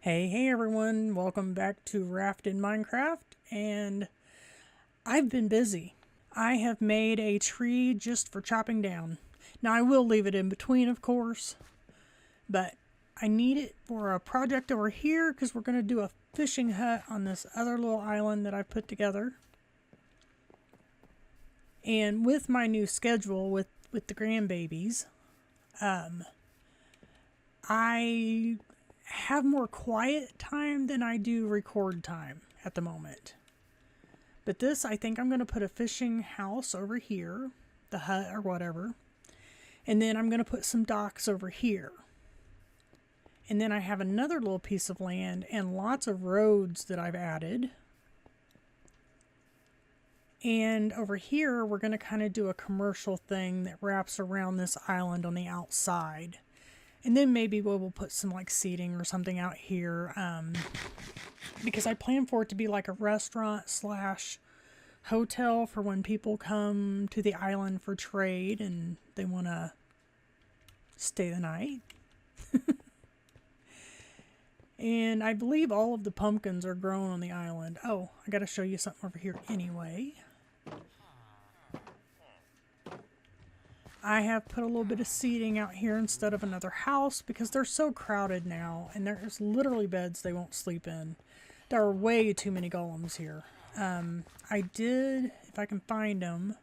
Hey everyone, welcome back to RAFT in Minecraft, and I've been busy. I have made a tree just for chopping down. Now I will leave it in between, of course, but I need it for a project over here because we're going to do a fishing hut on this other little island that I've put together. And with my new schedule with the grandbabies, I have more quiet time than I do record time at the moment. But this, I think I'm going to put a fishing house over here, the hut or whatever. And then I'm going to put some docks over here. And then I have another little piece of land and lots of roads that I've added. And over here, we're going to kind of do a commercial thing that wraps around this island on the outside. And then maybe we'll put some like seating or something out here, because I plan for it to be like a restaurant slash hotel for when people come to the island for trade and they want to stay the night. And I believe all of the pumpkins are grown on the island. Oh, I got to show you something over here anyway. I have put a little bit of seating out here instead of another house because they're so crowded now and there's literally beds they won't sleep in. There are way too many golems here. I did, if I can find them,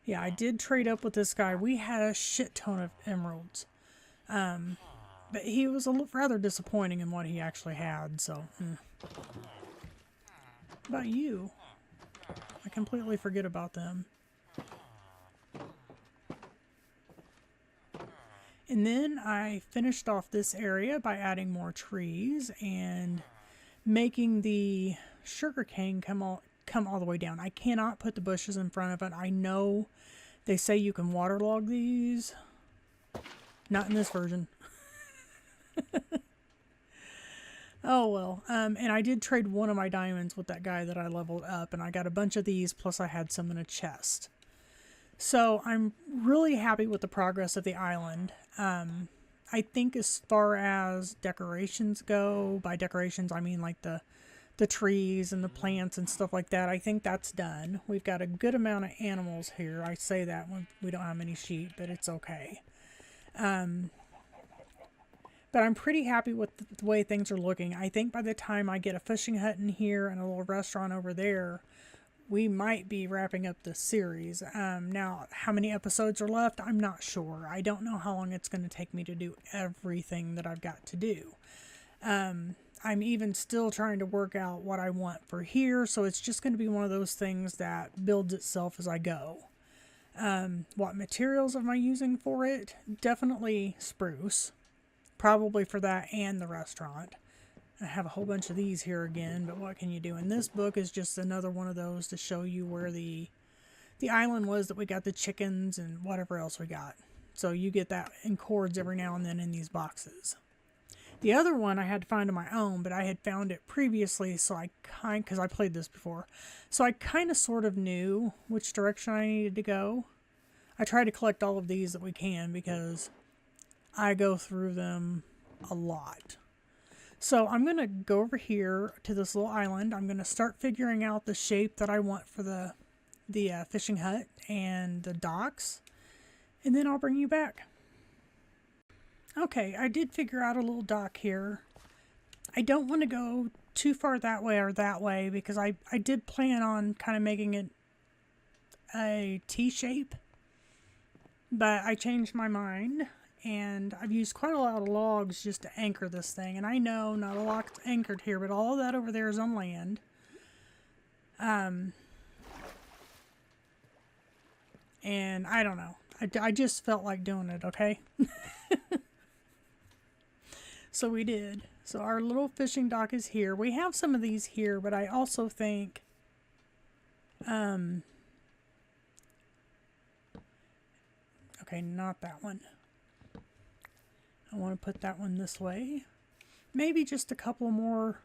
yeah, I did trade up with this guy. We had a shit ton of emeralds. But he was rather disappointing in what he actually had, so. What about you? I completely forget about them. And then I finished off this area by adding more trees and making the sugarcane come all the way down. I cannot put the bushes in front of it. I know they say you can waterlog these. Not in this version. Oh well. And I did trade one of my diamonds with that guy that I leveled up, and I got a bunch of these, plus I had some in a chest. So I'm really happy with the progress of the island. I think as far as decorations go, by decorations I mean like the trees and the plants and stuff like that, I think that's done. We've got a good amount of animals here. I say that when we don't have many sheep, but it's okay. But I'm pretty happy with the way things are looking. I think by the time I get a fishing hut in here and a little restaurant over there, we might be wrapping up this series. Now, how many episodes are left? I'm not sure. I don't know how long it's going to take me to do everything that I've got to do. I'm even still trying to work out what I want for here, so it's just going to be one of those things that builds itself as I go. What materials am I using for it? Definitely spruce. Probably for that and the restaurant. I have a whole bunch of these here again, but what can you do? And this book is just another one of those to show you where the island was that we got the chickens and whatever else we got. So you get that in cords every now and then in these boxes. The other one I had to find on my own, but I had found it previously, so because I played this before. So I kind of sort of knew which direction I needed to go. I try to collect all of these that we can because I go through them a lot. So I'm going to go over here to this little island. I'm going to start figuring out the shape that I want for the fishing hut and the docks. And then I'll bring you back. Okay, I did figure out a little dock here. I don't want to go too far that way or that way because I did plan on kind of making it a T shape. But I changed my mind. And I've used quite a lot of logs just to anchor this thing. And I know not a lot's anchored here, but all of that over there is on land. And I don't know. I just felt like doing it, okay? So we did. So our little fishing dock is here. We have some of these here, but I also think... okay, not that one. I want to put that one this way. Maybe just a couple more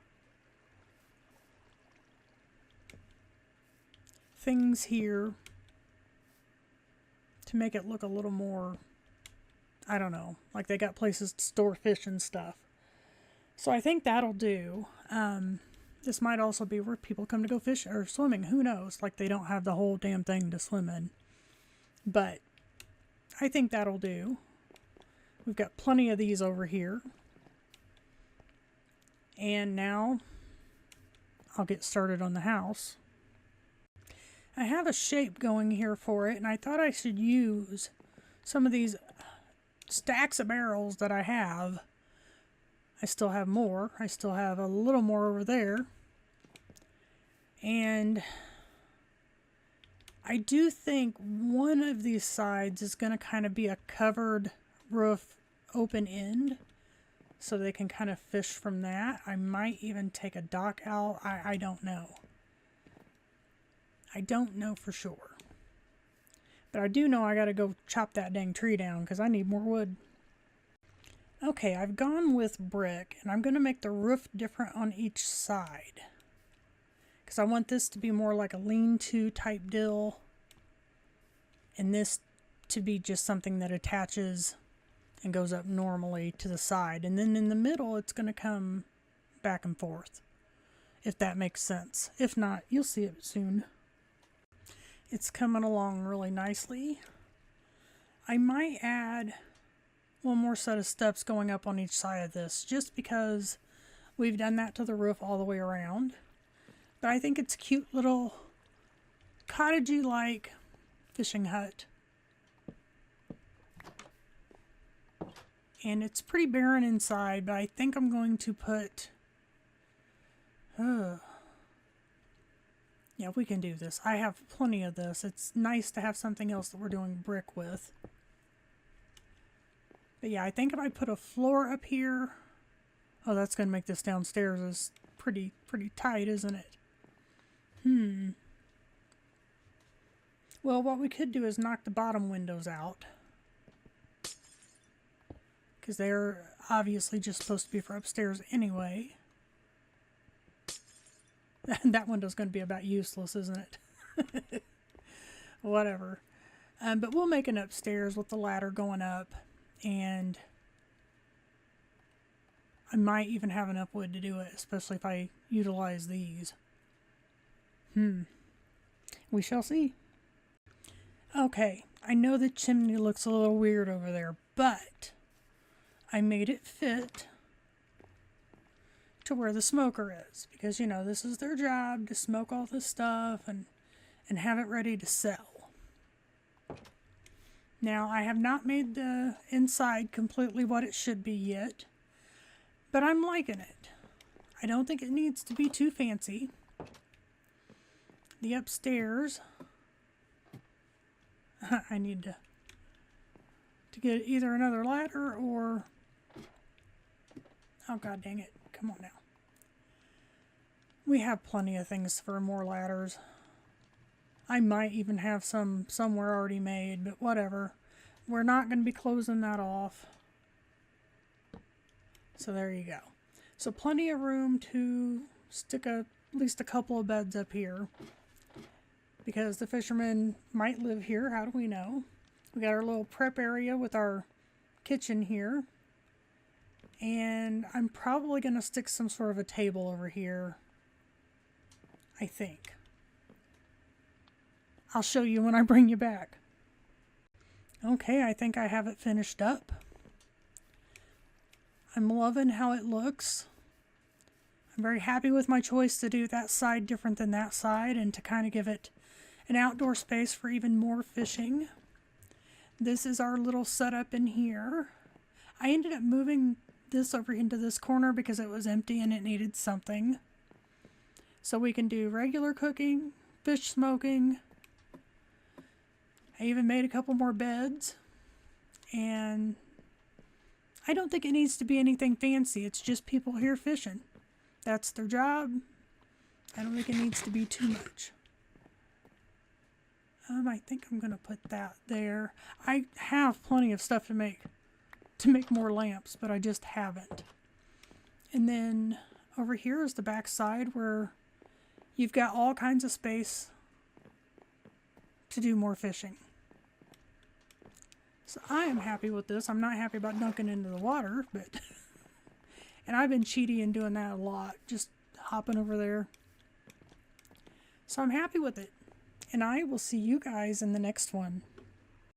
things here to make it look a little more, I don't know, like they got places to store fish and stuff. So I think that'll do. This might also be where people come to go fish or swimming. Who knows? Like they don't have the whole damn thing to swim in. But I think that'll do. We've got plenty of these over here. And now I'll get started on the house. I have a shape going here for it, and I thought I should use some of these stacks of barrels that I have. I still have more. I still have a little more over there. And I do think one of these sides is going to kind of be a covered roof open end, so they can kind of fish from that. I might even take a dock out. I don't know. I don't know for sure. But I do know I got to go chop that dang tree down because I need more wood. Okay, I've gone with brick, and I'm going to make the roof different on each side. Because I want this to be more like a lean-to type deal, and this to be just something that attaches and goes up normally to the side. And then in the middle, it's going to come back and forth, if that makes sense. If not, you'll see it soon. It's coming along really nicely. I might add one more set of steps going up on each side of this, just because we've done that to the roof all the way around. But I think it's a cute little cottagey like fishing hut. And it's pretty barren inside, but I think I'm going to put... Yeah, we can do this. I have plenty of this. It's nice to have something else that we're doing brick with. But yeah, I think if I put a floor up here... Oh, that's going to make this downstairs is pretty tight, isn't it? Well, what we could do is knock the bottom windows out, because they're obviously just supposed to be for upstairs anyway. That window's going to be about useless, isn't it? Whatever. But we'll make an upstairs with the ladder going up, and I might even have enough wood to do it, especially if I utilize these. We shall see. Okay, I know the chimney looks a little weird over there, but I made it fit to where the smoker is, because you know this is their job, to smoke all this stuff and have it ready to sell. Now I have not made the inside completely what it should be yet, but I'm liking it. I don't think it needs to be too fancy. The upstairs, I need to get either another ladder or... Oh god dang it. Come on now. We have plenty of things for more ladders. I might even have some somewhere already made, but whatever. We're not going to be closing that off. So there you go. So plenty of room to stick at least a couple of beds up here, because the fishermen might live here. How do we know? We got our little prep area with our kitchen here. And I'm probably going to stick some sort of a table over here, I think. I'll show you when I bring you back. Okay, I think I have it finished up. I'm loving how it looks. I'm very happy with my choice to do that side different than that side, and to kind of give it an outdoor space for even more fishing. This is our little setup in here. I ended up moving this over into this corner because it was empty and it needed something. So we can do regular cooking, fish smoking. I even made a couple more beds. And I don't think it needs to be anything fancy. It's just people here fishing. That's their job. I don't think it needs to be too much. I think I'm going to put that there. I have plenty of stuff to make more lamps, but I just haven't. And then over here is the back side where you've got all kinds of space to do more fishing. So I am happy with this. I'm not happy about dunking into the water, but And I've been cheaty and doing that a lot, just hopping over there. So I'm happy with it. And I will see you guys in the next one.